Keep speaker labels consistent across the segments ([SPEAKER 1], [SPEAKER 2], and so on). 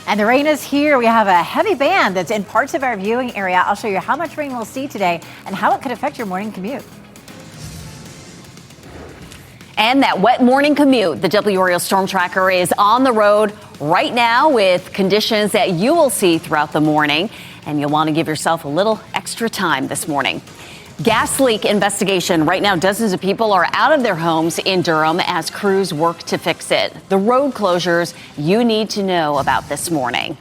[SPEAKER 1] And the rain is here. We have a heavy band that's in parts of our viewing area. I'll show you how much rain we'll see today and how it could affect your morning commute.
[SPEAKER 2] And that wet morning commute, the WRAL Storm Tracker is on the road right now with conditions that you will see throughout the morning. And you'll want to give yourself a little extra time this morning. Gas leak investigation. Right now, dozens of people are out of their homes in Durham as crews work to fix it. The road closures you need to know about this morning.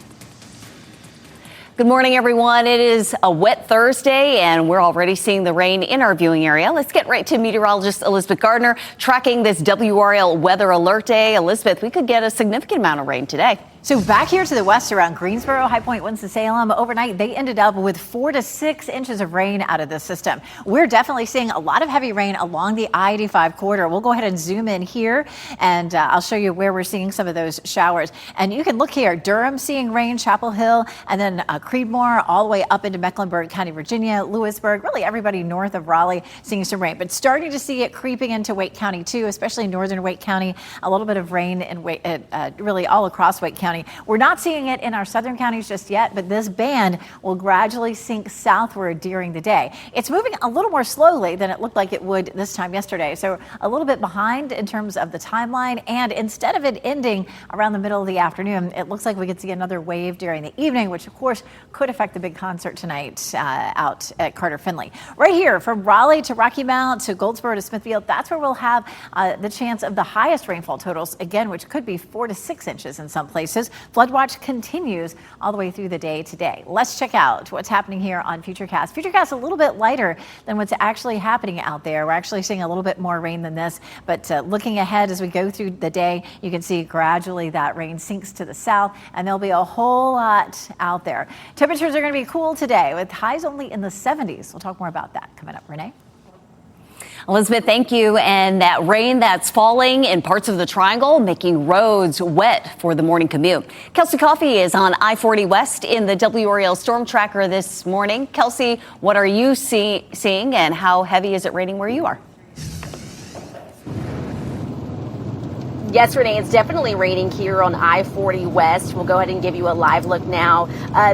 [SPEAKER 2] Good morning, everyone. It is a wet Thursday, and we're already seeing the rain in our viewing area. Let's get right to meteorologist Elizabeth Gardner tracking this WRAL weather alert day. Elizabeth, we could get a significant amount of rain today.
[SPEAKER 1] So back here to the west around Greensboro, High Point, Winston-Salem, overnight they ended up with 4 to 6 inches of rain out of this system. We're definitely seeing a lot of heavy rain along the I-85 corridor. We'll go ahead and zoom in here, and I'll show you where we're seeing some of those showers. And you can look here, Durham seeing rain, Chapel Hill, and then Creedmoor all the way up into Mecklenburg County, Virginia, Lewisburg, really everybody north of Raleigh seeing some rain. But starting to see it creeping into Wake County too, especially northern Wake County. A little bit of rain in really all across Wake County. We're not seeing it in our southern counties just yet, but this band will gradually sink southward during the day. It's moving a little more slowly than it looked like it would this time yesterday, so a little bit behind in terms of the timeline. And instead of it ending around the middle of the afternoon, it looks like we could see another wave during the evening, which of course could affect the big concert tonight out at Carter Finley. Right here from Raleigh to Rocky Mount to Goldsboro to Smithfield, that's where we'll have the chance of the highest rainfall totals, again, which could be 4 to 6 inches in some places. Flood watch continues all the way through the day today. Let's check out what's happening here on Futurecast. Futurecast a little bit lighter than what's actually happening out there. We're actually seeing a little bit more rain than this, but looking ahead as we go through the day, you can see gradually that rain sinks to the south, and there'll be a whole lot out there. Temperatures are going to be cool today with highs only in the 70s. We'll talk more about that coming up. Renee?
[SPEAKER 2] Elizabeth, thank you. And that rain that's falling in parts of the Triangle, making roads wet for the morning commute. Kelsey Coffey is on I-40 West in the WRAL Storm Tracker this morning. Kelsey, what are you seeing and how heavy is it raining where you are?
[SPEAKER 3] Yes, Renee, it's definitely raining here on I-40 West. We'll go ahead and give you a live look now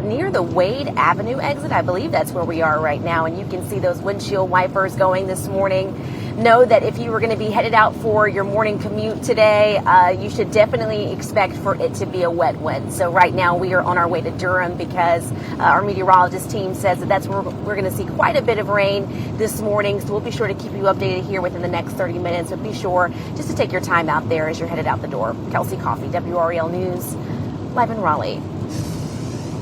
[SPEAKER 3] near the Wade Avenue exit. I believe that's where we are right now, and you can see those windshield wipers going this morning. Know that if you were going to be headed out for your morning commute today, you should definitely expect for it to be a wet one. So right now we are on our way to Durham because our meteorologist team says that that's where we're going to see quite a bit of rain this morning. So we'll be sure to keep you updated here within the next 30 minutes. But be sure just to take your time out there as you're headed out the door. Kelsey Coffey, WRAL News, live in Raleigh.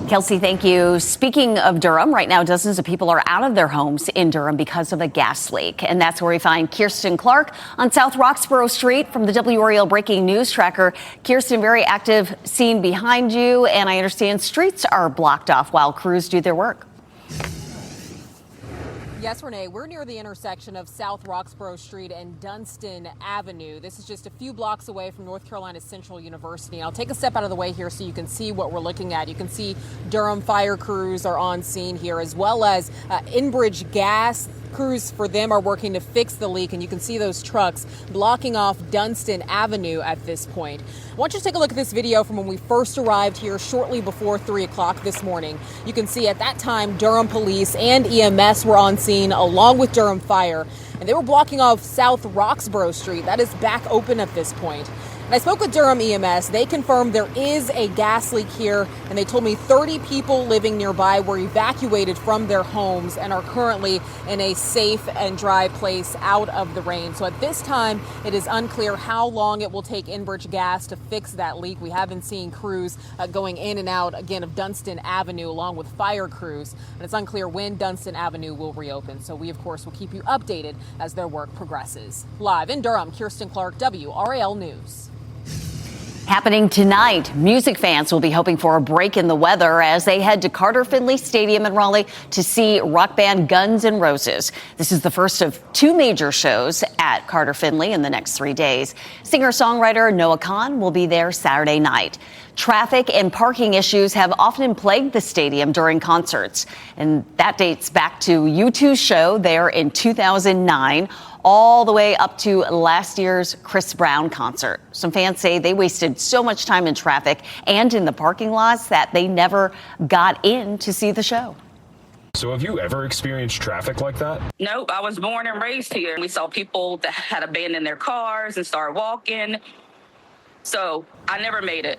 [SPEAKER 2] Kelsey, thank you. Speaking of Durham, right now dozens of people are out of their homes in Durham because of a gas leak. And that's where we find Kirsten Clark on South Roxborough Street from the WRAL Breaking News Tracker. Kirsten, very active scene behind you, and I understand streets are blocked off while crews do their work.
[SPEAKER 4] Yes, Renee, we're near the intersection of South Roxborough Street and Dunston Avenue. This is just a few blocks away from North Carolina Central University. I'll take a step out of the way here so you can see what we're looking at. You can see Durham fire crews are on scene here, as well as Enbridge gas crews for them are working to fix the leak, and you can see those trucks blocking off Dunston Avenue at this point. I want you to take a look at this video from when we first arrived here shortly before 3 o'clock this morning. You can see at that time Durham police and EMS were on scene along with Durham Fire, and they were blocking off South Roxborough Street. That is back open at this point. And I spoke with Durham EMS. They confirmed there is a gas leak here, and they told me 30 people living nearby were evacuated from their homes and are currently in a safe and dry place out of the rain. So at this time, it is unclear how long it will take Enbridge Gas to fix that leak. We haven't seen crews going in and out, again, of Dunston Avenue along with fire crews, and it's unclear when Dunston Avenue will reopen. So we, of course, will keep you updated as their work progresses. Live in Durham, Kirsten Clark, WRAL News.
[SPEAKER 2] Happening tonight, music fans will be hoping for a break in the weather as they head to Carter Finley Stadium in Raleigh to see rock band Guns N' Roses. This is the first of 2 major shows at Carter Finley in the next 3 days. Singer-songwriter Noah Kahan will be there Saturday night. Traffic and parking issues have often plagued the stadium during concerts, and that dates back to U2's show there in 2009. all the way up to last year's Chris Brown concert. Some fans say they wasted so much time in traffic and in the parking lots that they never got in to see the show.
[SPEAKER 5] So have you ever experienced traffic like that?
[SPEAKER 6] Nope, I was born and raised here. We saw people that had abandoned their cars and started walking. So I never made it.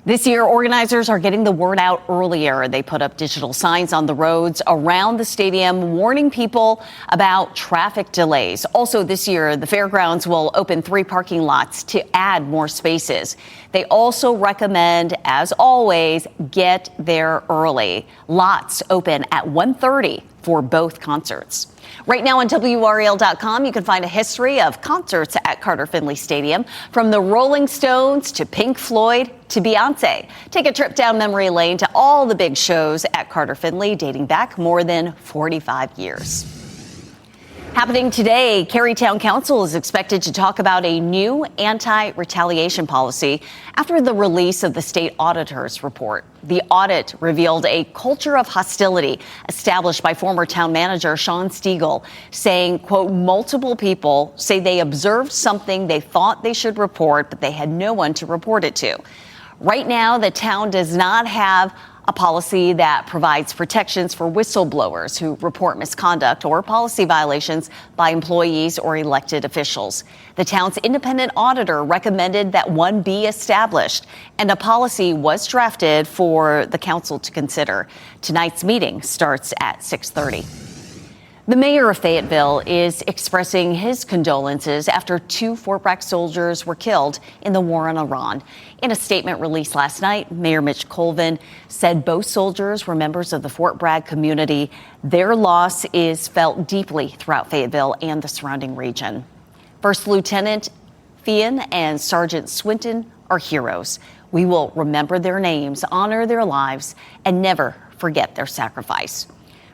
[SPEAKER 2] This year, organizers are getting the word out earlier. They put up digital signs on the roads around the stadium warning people about traffic delays. Also this year, the fairgrounds will open 3 parking lots to add more spaces. They also recommend, as always, get there early. Lots open at 1:30 for both concerts. Right now on WRAL.com, you can find a history of concerts at Carter Finley Stadium, from the Rolling Stones to Pink Floyd to Beyonce. Take a trip down memory lane to all the big shows at Carter Finley, dating back more than 45 years. Happening today, Cary Town Council is expected to talk about a new anti-retaliation policy after the release of the state auditor's report. The audit revealed a culture of hostility established by former town manager Sean Stiegel, saying, quote, multiple people say they observed something they thought they should report, but they had no one to report it to. Right now, the town does not have a policy that provides protections for whistleblowers who report misconduct or policy violations by employees or elected officials. The town's independent auditor recommended that one be established, and a policy was drafted for the council to consider. Tonight's meeting starts at 6:30. The mayor of Fayetteville is expressing his condolences after 2 Fort Bragg soldiers were killed in the war on Iran. In a statement released last night, Mayor Mitch Colvin said both soldiers were members of the Fort Bragg community. Their loss is felt deeply throughout Fayetteville and the surrounding region. First Lieutenant Fian and Sergeant Swinton are heroes. We will remember their names, honor their lives, and never forget their sacrifice.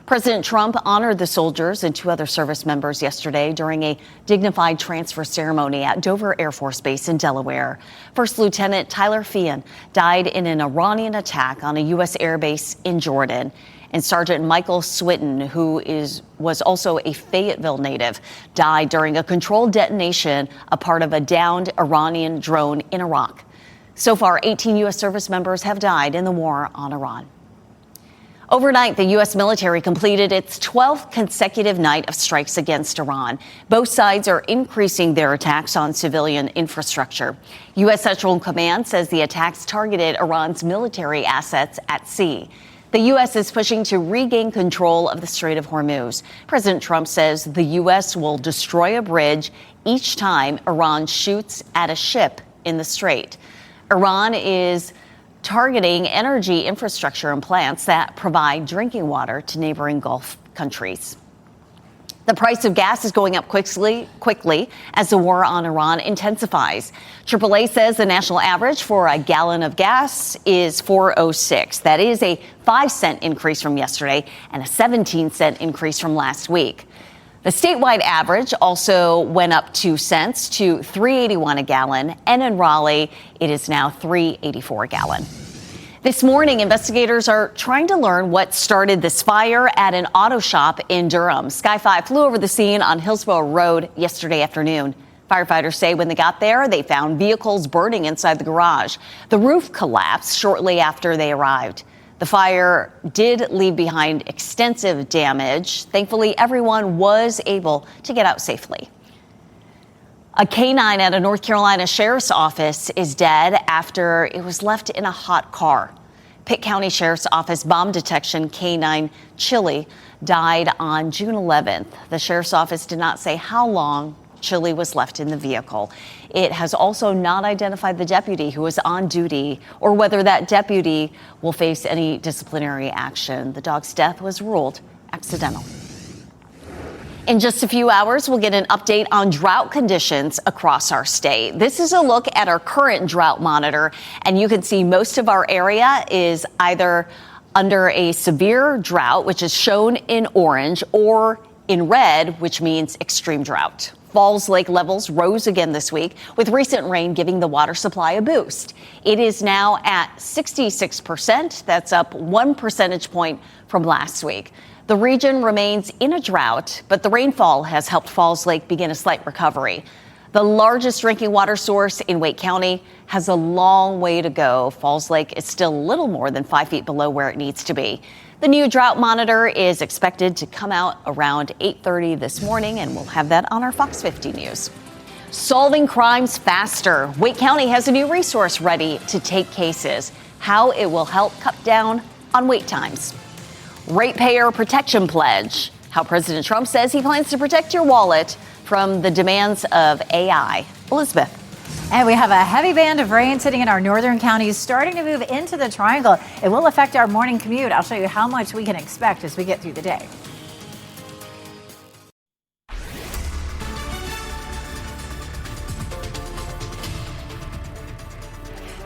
[SPEAKER 2] President Trump honored the soldiers and 2 other service members yesterday during a dignified transfer ceremony at Dover Air Force Base in Delaware. First Lieutenant Tyler Fian died in an Iranian attack on a U.S. air base in Jordan. And Sergeant Michael Swinton, who was also a Fayetteville native, died during a controlled detonation, a part of a downed Iranian drone in Iraq. So far, 18 U.S. service members have died in the war on Iran. Overnight, the U.S. military completed its 12th consecutive night of strikes against Iran. Both sides are increasing their attacks on civilian infrastructure. U.S. Central Command says the attacks targeted Iran's military assets at sea. The U.S. is pushing to regain control of the Strait of Hormuz. President Trump says the U.S. will destroy a bridge each time Iran shoots at a ship in the strait. Iran is targeting energy infrastructure and plants that provide drinking water to neighboring Gulf countries. The price of gas is going up quickly as the war on Iran intensifies. AAA says the national average for a gallon of gas is $4.06. That is a 5-cent increase from yesterday and a 17-cent increase from last week. The statewide average also went up 2 cents to $3.81 a gallon, and in Raleigh, it is now $3.84 a gallon. This morning, investigators are trying to learn what started this fire at an auto shop in Durham. Sky 5 flew over the scene on Hillsborough Road yesterday afternoon. Firefighters say when they got there, they found vehicles burning inside the garage. The roof collapsed shortly after they arrived. The fire did leave behind extensive damage. Thankfully, everyone was able to get out safely. A canine at a North Carolina sheriff's office is dead after it was left in a hot car. Pitt County Sheriff's Office bomb detection canine Chili died on June 11th. The sheriff's office did not say how long Chili was left in the vehicle. It has also not identified the deputy who was on duty or whether that deputy will face any disciplinary action. The dog's death was ruled accidental. In just a few hours, we'll get an update on drought conditions across our state. This is a look at our current drought monitor, and you can see most of our area is either under a severe drought, which is shown in orange, or in red, which means extreme drought. Falls Lake levels rose again this week, with recent rain giving the water supply a boost. It is now at 66%. That's up 1 percentage point from last week. The region remains in a drought, but the rainfall has helped Falls Lake begin a slight recovery. The largest drinking water source in Wake County has a long way to go. Falls Lake is still a little more than 5 feet below where it needs to be. The new drought monitor is expected to come out around 8:30 this morning, and we'll have that on our Fox 50 News. Solving crimes faster. Wake County has a new resource ready to take cases. How it will help cut down on wait times. Ratepayer Protection Pledge. How President Trump says he plans to protect your wallet from the demands of AI. Elizabeth.
[SPEAKER 1] And we have a heavy band of rain sitting in our northern counties starting to move into the triangle. It will affect our morning commute. I'll show you how much we can expect as we get through the day.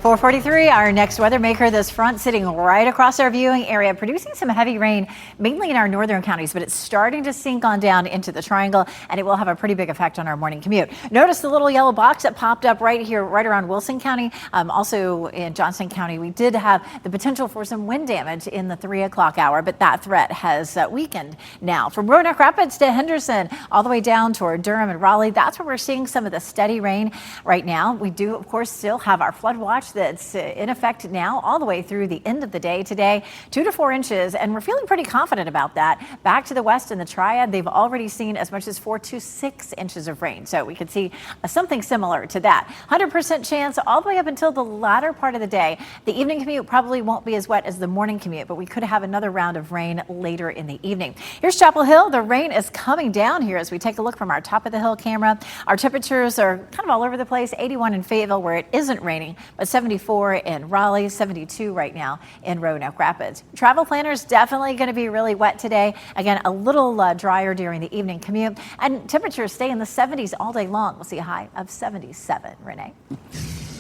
[SPEAKER 1] 4:43, our next weather maker, this front sitting right across our viewing area, producing some heavy rain, mainly in our northern counties, but it's starting to sink on down into the triangle, and it will have a pretty big effect on our morning commute. Notice the little yellow box that popped up right here, right around Wilson County. Also in Johnson County, we did have the potential for some wind damage in the 3 o'clock hour, but that threat has weakened now. From Roanoke Rapids to Henderson, all the way down toward Durham and Raleigh, that's where we're seeing some of the steady rain right now. We do, of course, still have our flood watch that's in effect now all the way through the end of the day today, 2 to 4 inches, and we're feeling pretty confident about that. Back to the west in the Triad, they've already seen as much as 4 to 6 inches of rain, so we could see something similar to that. 100% chance all the way up until the latter part of the day. The evening commute probably won't be as wet as the morning commute, but we could have another round of rain later in the evening. Here's Chapel Hill. The rain is coming down here as we take a look from our top of the hill camera. Our temperatures are kind of all over the place. 81 in Fayetteville where it isn't raining, but 74 in Raleigh, 72 right now in Roanoke Rapids. Travel planners definitely going to be really wet today. Again, a little drier during the evening commute, and temperatures stay in the 70s all day long. We'll see a high of 77. Renee.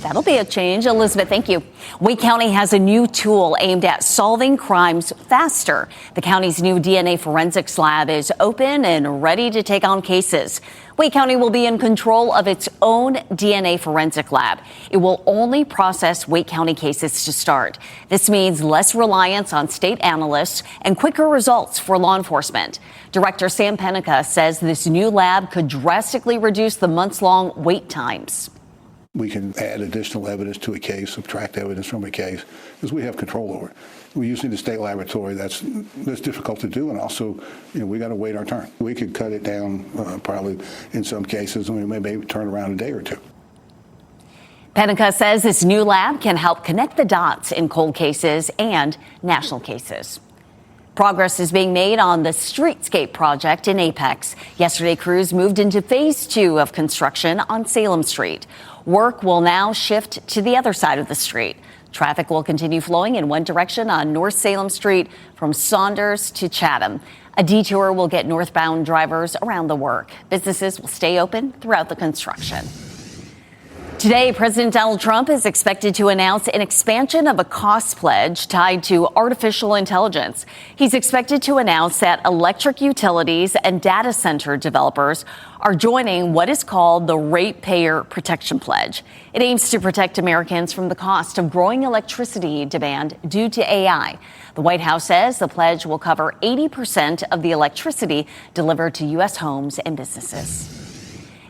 [SPEAKER 2] That'll be a change. Elizabeth, thank you. Wake County has a new tool aimed at solving crimes faster. The county's new DNA forensics lab is open and ready to take on cases. Wake County will be in control of its own DNA forensic lab. It will only process Wake County cases to start. This means less reliance on state analysts and quicker results for law enforcement. Director Sam Penica says this new lab could drastically reduce the months-long wait times.
[SPEAKER 7] We can add additional evidence to a case, subtract evidence from a case, because we have control over it. We're using the state laboratory. That's difficult to do, and also, we got to wait our turn. We could cut it down probably in some cases, and we may maybe turn around a day or two.
[SPEAKER 2] Penica says this new lab can help connect the dots in cold cases and national cases. Progress is being made on the streetscape project in Apex. Yesterday, crews moved into phase 2 of construction on Salem Street. Work will now shift to the other side of the street. Traffic will continue flowing in one direction on North Salem Street from Saunders to Chatham. A detour will get northbound drivers around the work. Businesses will stay open throughout the construction. Today, President Donald Trump is expected to announce an expansion of a cost pledge tied to artificial intelligence. He's expected to announce that electric utilities and data center developers are joining what is called the Ratepayer Protection Pledge. It aims to protect Americans from the cost of growing electricity demand due to AI. The White House says the pledge will cover 80% of the electricity delivered to U.S. homes and businesses.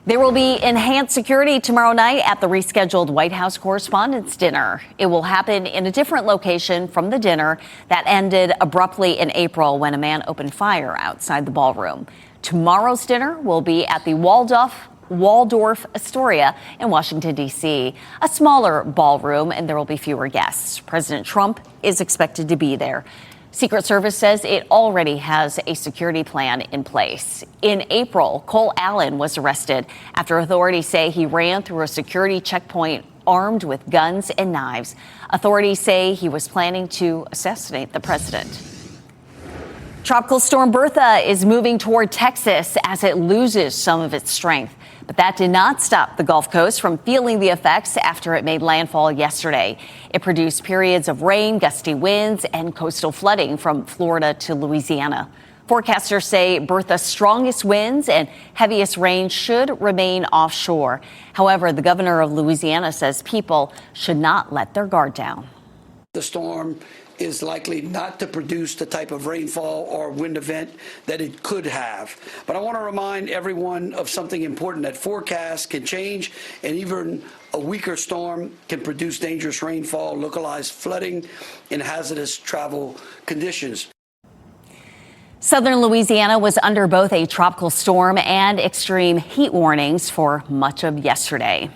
[SPEAKER 2] There will be enhanced security tomorrow night at the rescheduled White House Correspondents' Dinner. It will happen in a different location from the dinner that ended abruptly in April when a man opened fire outside the ballroom. Tomorrow's dinner will be at the Waldorf Astoria in Washington, D.C., a smaller ballroom, and there will be fewer guests. President Trump is expected to be there. Secret Service says it already has a security plan in place. In April, Cole Allen was arrested after authorities say he ran through a security checkpoint armed with guns and knives. Authorities say he was planning to assassinate the president. Tropical storm Bertha is moving toward Texas as it loses some of its strength. But that did not stop the Gulf Coast from feeling the effects after it made landfall yesterday. It produced periods of rain, gusty winds, and coastal flooding from Florida to Louisiana. Forecasters say Bertha's strongest winds and heaviest rain should remain offshore. However, the governor of Louisiana says people should not let their guard down.
[SPEAKER 8] The storm is likely not to produce the type of rainfall or wind event that it could have. But I want to remind everyone of something important, that forecasts can change, and even a weaker storm can produce dangerous rainfall, localized flooding, and hazardous travel conditions.
[SPEAKER 2] Southern Louisiana was under both a tropical storm and extreme heat warnings for much of yesterday.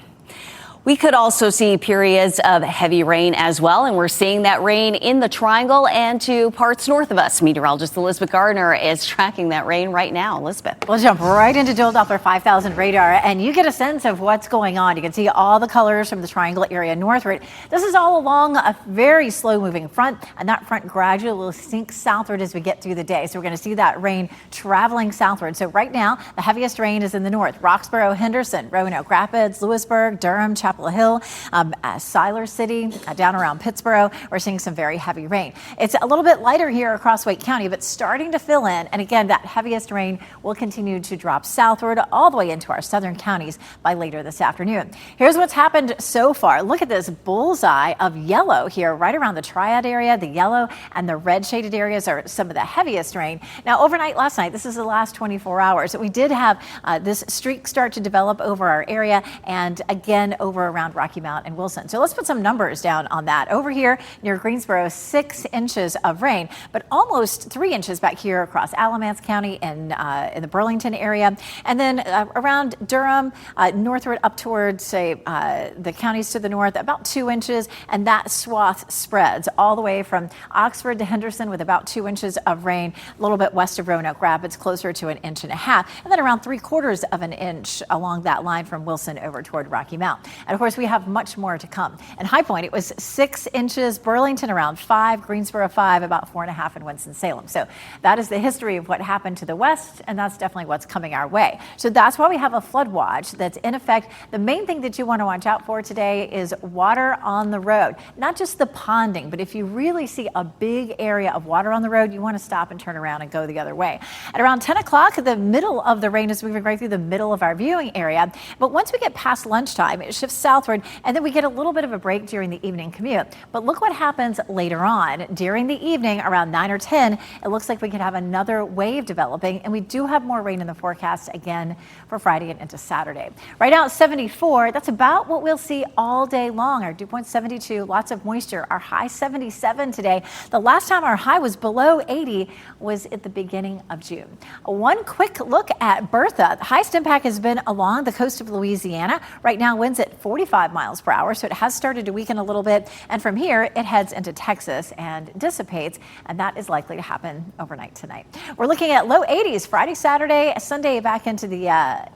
[SPEAKER 2] We could also see periods of heavy rain as well, and we're seeing that rain in the Triangle and to parts north of us. Meteorologist Elizabeth Gardner is tracking that rain right now. Elizabeth.
[SPEAKER 1] We'll jump right into Dual Doppler 5000 radar, and you get a sense of what's going on. You can see all the colors from the Triangle area northward. This is all along a very slow-moving front, and that front gradually will sink southward as we get through the day. So we're going to see that rain traveling southward. So right now, the heaviest rain is in the north. Roxborough, Henderson, Roanoke Rapids, Lewisburg, Durham, Chapel Hill, Siler City, down around Pittsburgh. We're seeing some very heavy rain. It's a little bit lighter here across Wake County, but starting to fill in. And again, that heaviest rain will continue to drop southward all the way into our southern counties by later this afternoon. Here's what's happened so far. Look at this bullseye of yellow here right around the Triad area. The yellow and the red shaded areas are some of the heaviest rain. Now, overnight last night, this is the last 24 hours, we did have this streak start to develop over our area and again over around Rocky Mount and Wilson. So let's put some numbers down on that. Over here near Greensboro, 6 inches of rain, but almost 3 inches back here across Alamance County and in the Burlington area. And then around Durham, northward up towards, say, the counties to the north, about 2 inches. And that swath spreads all the way from Oxford to Henderson with about 2 inches of rain, a little bit west of Roanoke Rapids, closer to 1.5 inches. And then around 3/4 of an inch along that line from Wilson over toward Rocky Mount. And of course, we have much more to come. In High Point, it was 6 inches, Burlington around 5, Greensboro 5, about 4.5 in Winston-Salem. So that is the history of what happened to the west, and that's definitely what's coming our way. So that's why we have a flood watch that's in effect. The main thing that you want to watch out for today is water on the road, not just the ponding, but if you really see a big area of water on the road, you want to stop and turn around and go the other way. At around 10 o'clock, the middle of the rain is moving right through the middle of our viewing area. But once we get past lunchtime, it shifts southward, and then we get a little bit of a break during the evening commute. But look what happens later on. During the evening, around 9 or 10, it looks like we could have another wave developing, and we do have more rain in the forecast again for Friday and into Saturday. Right now, 74. That's about what we'll see all day long. Our dew point 72, lots of moisture. Our high 77 today. The last time our high was below 80 was at the beginning of June. One quick look at Bertha. The highest impact has been along the coast of Louisiana. Right now, winds at 45 miles per hour, so it has started to weaken a little bit. And from here, it heads into Texas and dissipates, and that is likely to happen overnight tonight. We're looking at low 80s Friday, Saturday, Sunday back into the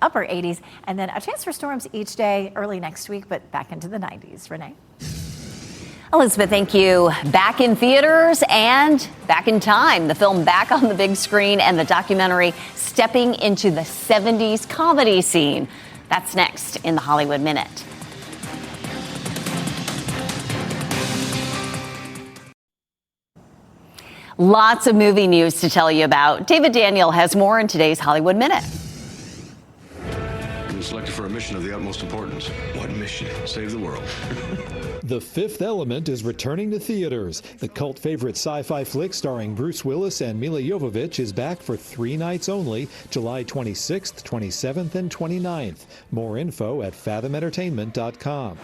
[SPEAKER 1] upper 80s, and then a chance for storms each day early next week, but back into the 90s. Renee?
[SPEAKER 2] Elizabeth, thank you. Back in theaters and back in time. The film back on the big screen and the documentary stepping into the 70s comedy scene. That's next in the Hollywood Minute. Lots of movie news to tell you about. David Daniel has more in today's Hollywood Minute.
[SPEAKER 9] You've been selected for a mission of the utmost importance. What mission? Save the world.
[SPEAKER 10] The Fifth Element is returning to theaters. The cult favorite sci-fi flick starring Bruce Willis and Mila Jovovich is back for 3 nights only, July 26th, 27th, and 29th. More info at fathomentertainment.com.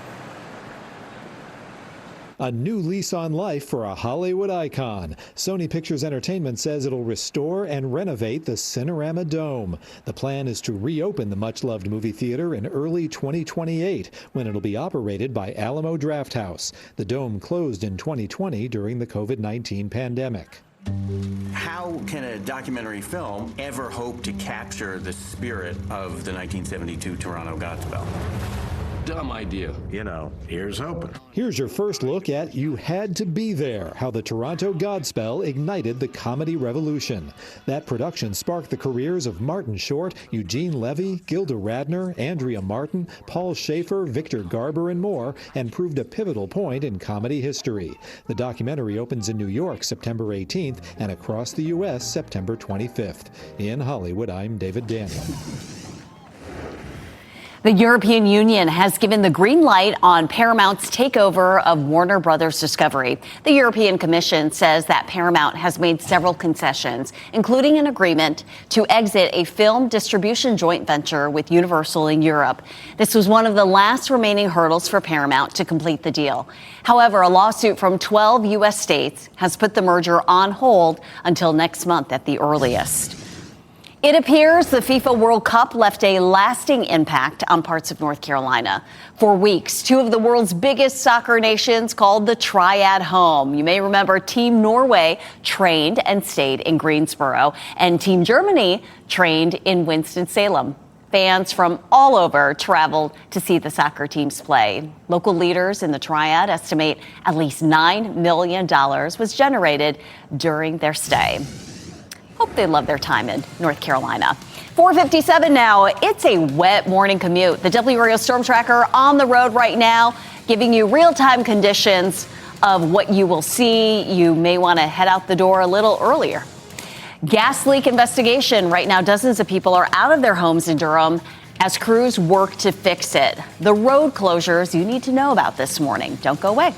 [SPEAKER 10] A new lease on life for a Hollywood icon. Sony Pictures Entertainment says it'll restore and renovate the Cinerama Dome. The plan is to reopen the much-loved movie theater in early 2028, when it'll be operated by Alamo Drafthouse. The Dome closed in 2020 during the COVID-19 pandemic.
[SPEAKER 11] How can a documentary film ever hope to capture the spirit of the 1972 Toronto Godspell?
[SPEAKER 9] Dumb idea.
[SPEAKER 12] You know, here's hoping.
[SPEAKER 10] Here's your first look at You Had to Be There, how the Toronto Godspell ignited the comedy revolution. That production sparked the careers of Martin Short, Eugene Levy, Gilda Radner, Andrea Martin, Paul Schaefer, Victor Garber, and more, and proved a pivotal point in comedy history. The documentary opens in New York September 18th and across the U.S. September 25th. In Hollywood, I'm David Daniel.
[SPEAKER 2] The European Union has given the green light on Paramount's takeover of Warner Brothers Discovery. The European Commission says that Paramount has made several concessions, including an agreement to exit a film distribution joint venture with Universal in Europe. This was one of the last remaining hurdles for Paramount to complete the deal. However, a lawsuit from 12 U.S. states has put the merger on hold until next month at the earliest. It appears the FIFA World Cup left a lasting impact on parts of North Carolina. For weeks, two of the world's biggest soccer nations called the Triad home. You may remember Team Norway trained and stayed in Greensboro, and Team Germany trained in Winston-Salem. Fans from all over traveled to see the soccer teams play. Local leaders in the Triad estimate at least $9 million was generated during their stay. Hope they love their time in North Carolina. 4:57 now. It's a wet morning commute. The WRAL Storm Tracker on the road right now, giving you real-time conditions of what you will see. You may want to head out the door a little earlier. Gas leak investigation. Right now, dozens of people are out of their homes in Durham as crews work to fix it. The road closures you need to know about this morning. Don't go away.